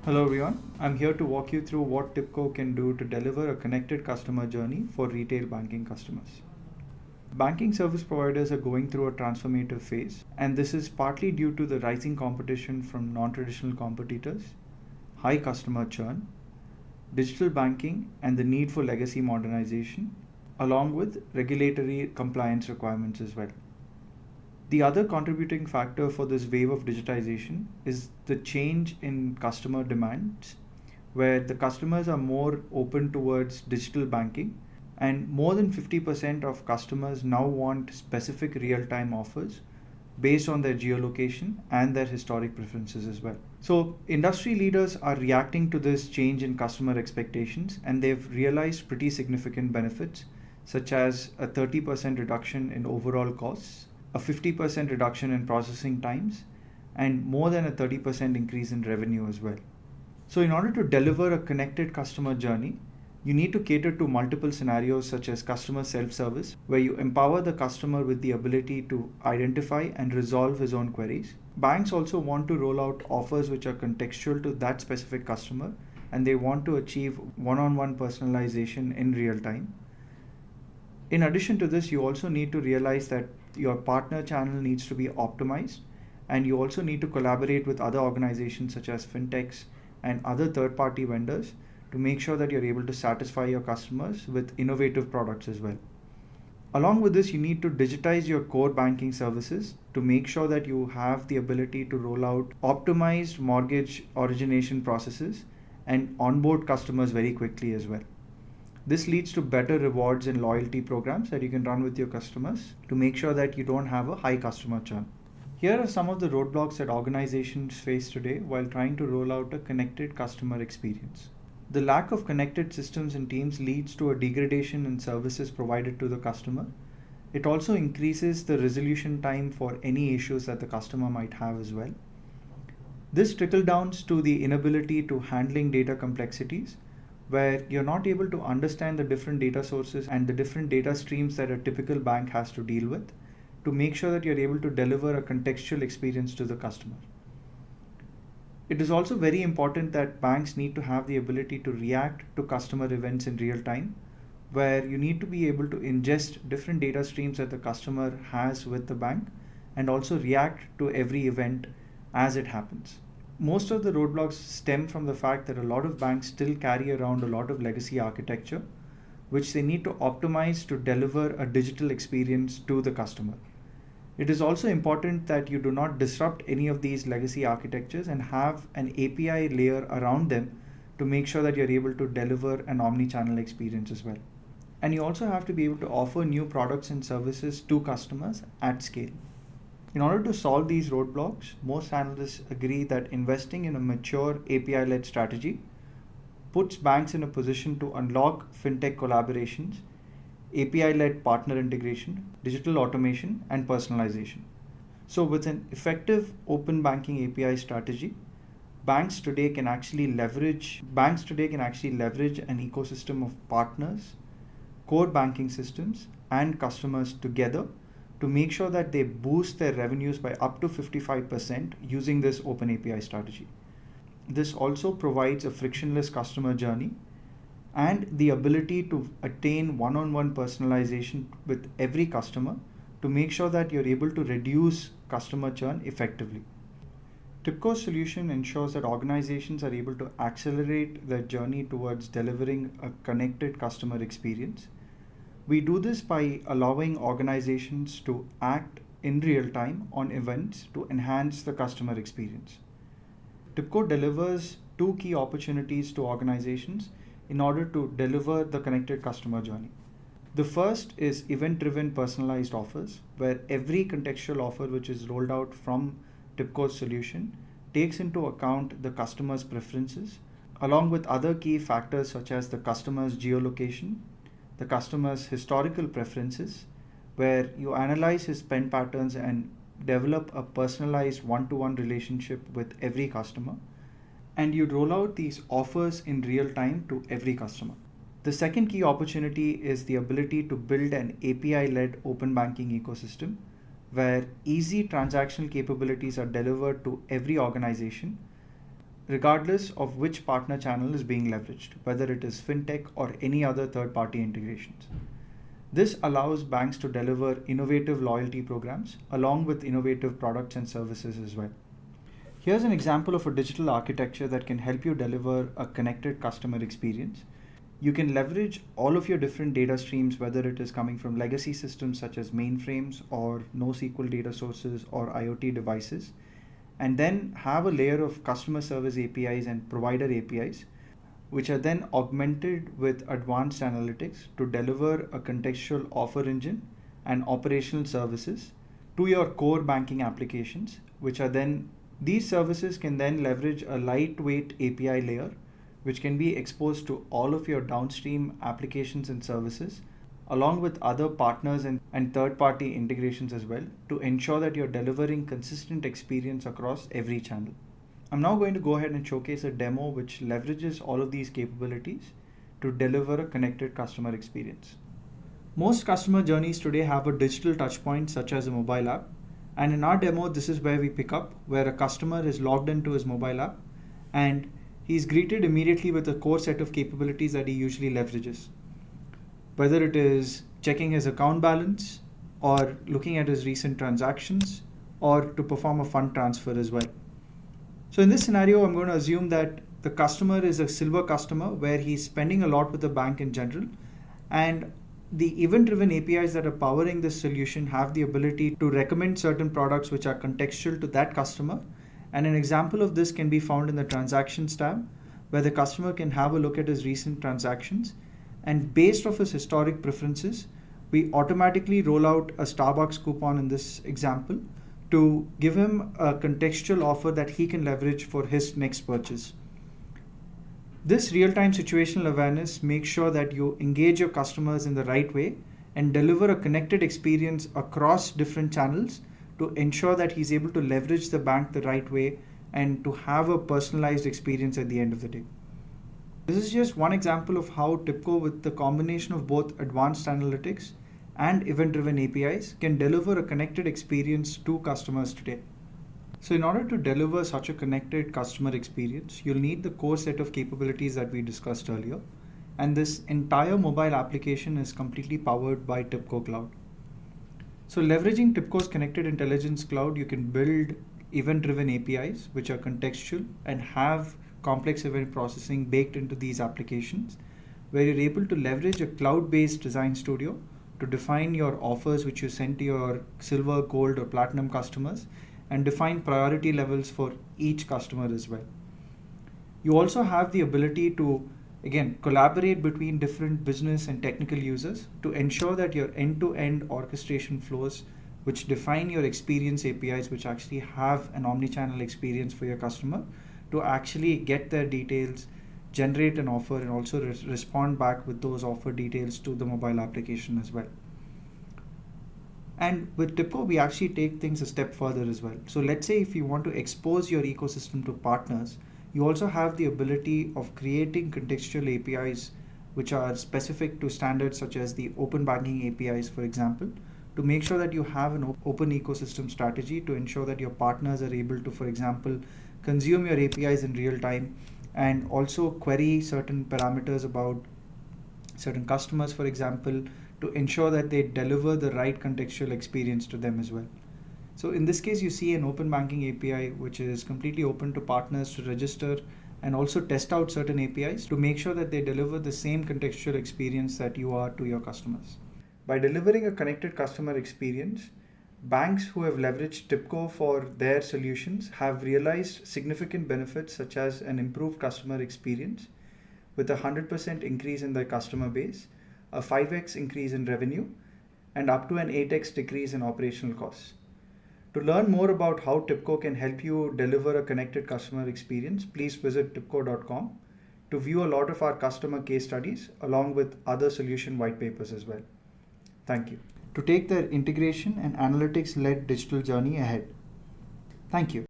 Hello everyone, I'm here to walk you through what TIBCO can do to deliver a connected customer journey for retail banking customers. Banking service providers are going through a transformative phase, and this is partly due to the rising competition from non-traditional competitors, high customer churn, digital banking, and the need for legacy modernization, along with regulatory compliance requirements as well. The other contributing factor for this wave of digitization is the change in customer demands, where the customers are more open towards digital banking, and more than 50% of customers now want specific real-time offers based on their geolocation and their historic preferences as well. So industry leaders are reacting to this change in customer expectations, and they've realized pretty significant benefits, such as a 30% reduction in overall costs, a 50% reduction in processing times, and more than a 30% increase in revenue as well. So in order to deliver a connected customer journey, you need to cater to multiple scenarios such as customer self-service, where you empower the customer with the ability to identify and resolve his own queries. Banks also want to roll out offers which are contextual to that specific customer, and they want to achieve one-on-one personalization in real time. In addition to this, you also need to realize that your partner channel needs to be optimized, and you also need to collaborate with other organizations such as fintechs and other third-party vendors to make sure that you're able to satisfy your customers with innovative products as well. Along with this, you need to digitize your core banking services to make sure that you have the ability to roll out optimized mortgage origination processes and onboard customers very quickly as well. This leads to better rewards and loyalty programs that you can run with your customers to make sure that you don't have a high customer churn. Here are some of the roadblocks that organizations face today while trying to roll out a connected customer experience. The lack of connected systems and teams leads to a degradation in services provided to the customer. It also increases the resolution time for any issues that the customer might have as well. This trickles down to the inability to handling data complexities, where you're not able to understand the different data sources and the different data streams that a typical bank has to deal with to make sure that you're able to deliver a contextual experience to the customer. It is also very important that banks need to have the ability to react to customer events in real time, where you need to be able to ingest different data streams that the customer has with the bank and also react to every event as it happens. Most of the roadblocks stem from the fact that a lot of banks still carry around a lot of legacy architecture, which they need to optimize to deliver a digital experience to the customer. It is also important that you do not disrupt any of these legacy architectures and have an API layer around them to make sure that you're able to deliver an omni-channel experience as well. And you also have to be able to offer new products and services to customers at scale. In order to solve these roadblocks, most analysts agree that investing in a mature API-led strategy puts banks in a position to unlock fintech collaborations, API-led partner integration, digital automation, and personalization. So with an effective open banking API strategy, banks today can actually leverage an ecosystem of partners, core banking systems, and customers together to make sure that they boost their revenues by up to 55% using this open API strategy. This also provides a frictionless customer journey and the ability to attain one-on-one personalization with every customer to make sure that you're able to reduce customer churn effectively. TIBCO's solution ensures that organizations are able to accelerate their journey towards delivering a connected customer experience. We do this by allowing organizations to act in real time on events to enhance the customer experience. TIBCO delivers two key opportunities to organizations in order to deliver the connected customer journey. The first is event-driven personalized offers, where every contextual offer which is rolled out from TIBCO's solution takes into account the customer's preferences, along with other key factors such as the customer's geolocation, the customer's historical preferences, where you analyze his spend patterns and develop a personalized one-to-one relationship with every customer, and you roll out these offers in real time to every customer. The second key opportunity is the ability to build an API-led open banking ecosystem, where easy transactional capabilities are delivered to every organization regardless of which partner channel is being leveraged, whether it is fintech or any other third-party integrations. This allows banks to deliver innovative loyalty programs along with innovative products and services as well. Here's an example of a digital architecture that can help you deliver a connected customer experience. You can leverage all of your different data streams, whether it is coming from legacy systems such as mainframes or NoSQL data sources or IoT devices, and then have a layer of customer service APIs and provider APIs, which are then augmented with advanced analytics to deliver a contextual offer engine and operational services to your core banking applications, which are then, these services can then leverage a lightweight API layer, which can be exposed to all of your downstream applications and services, along with other partners and third-party integrations as well, to ensure that you're delivering consistent experience across every channel. I'm now going to go ahead and showcase a demo which leverages all of these capabilities to deliver a connected customer experience. Most customer journeys today have a digital touchpoint such as a mobile app, and in our demo, this is where we pick up, where a customer is logged into his mobile app and he's greeted immediately with a core set of capabilities that he usually leverages. Whether it is checking his account balance or looking at his recent transactions or to perform a fund transfer as well. So in this scenario, I'm going to assume that the customer is a silver customer where he's spending a lot with the bank in general, and the event-driven APIs that are powering this solution have the ability to recommend certain products which are contextual to that customer. And an example of this can be found in the Transactions tab, where the customer can have a look at his recent transactions, and based off his historic preferences, we automatically roll out a Starbucks coupon in this example to give him a contextual offer that he can leverage for his next purchase. This real-time situational awareness makes sure that you engage your customers in the right way and deliver a connected experience across different channels to ensure that he's able to leverage the bank the right way and to have a personalized experience at the end of the day. This is just one example of how TIBCO, with the combination of both advanced analytics and event-driven APIs, can deliver a connected experience to customers today. So in order to deliver such a connected customer experience, you'll need the core set of capabilities that we discussed earlier. And this entire mobile application is completely powered by TIBCO Cloud. So leveraging TIBCO's Connected Intelligence Cloud, you can build event-driven APIs, which are contextual and have complex event processing baked into these applications, where you're able to leverage a cloud-based design studio to define your offers which you send to your silver, gold, or platinum customers, and define priority levels for each customer as well. You also have the ability to, again, collaborate between different business and technical users to ensure that your end-to-end orchestration flows, which define your experience APIs, which actually have an omni-channel experience for your customer, to actually get their details, generate an offer, and also respond back with those offer details to the mobile application as well. And with TIBCO, we actually take things a step further as well. So let's say if you want to expose your ecosystem to partners, you also have the ability of creating contextual APIs which are specific to standards such as the open banking APIs, for example, to make sure that you have an open ecosystem strategy to ensure that your partners are able to, for example, consume your APIs in real time and also query certain parameters about certain customers, for example, to ensure that they deliver the right contextual experience to them as well. So in this case, you see an open banking API, which is completely open to partners to register and also test out certain APIs to make sure that they deliver the same contextual experience that you are to your customers. By delivering a connected customer experience, banks who have leveraged TIBCO for their solutions have realized significant benefits such as an improved customer experience with a 100% increase in their customer base, a 5x increase in revenue, and up to an 8x decrease in operational costs. To learn more about how TIBCO can help you deliver a connected customer experience, please visit tibco.com to view a lot of our customer case studies along with other solution white papers as well. Thank you. To take their integration and analytics-led digital journey ahead. Thank you.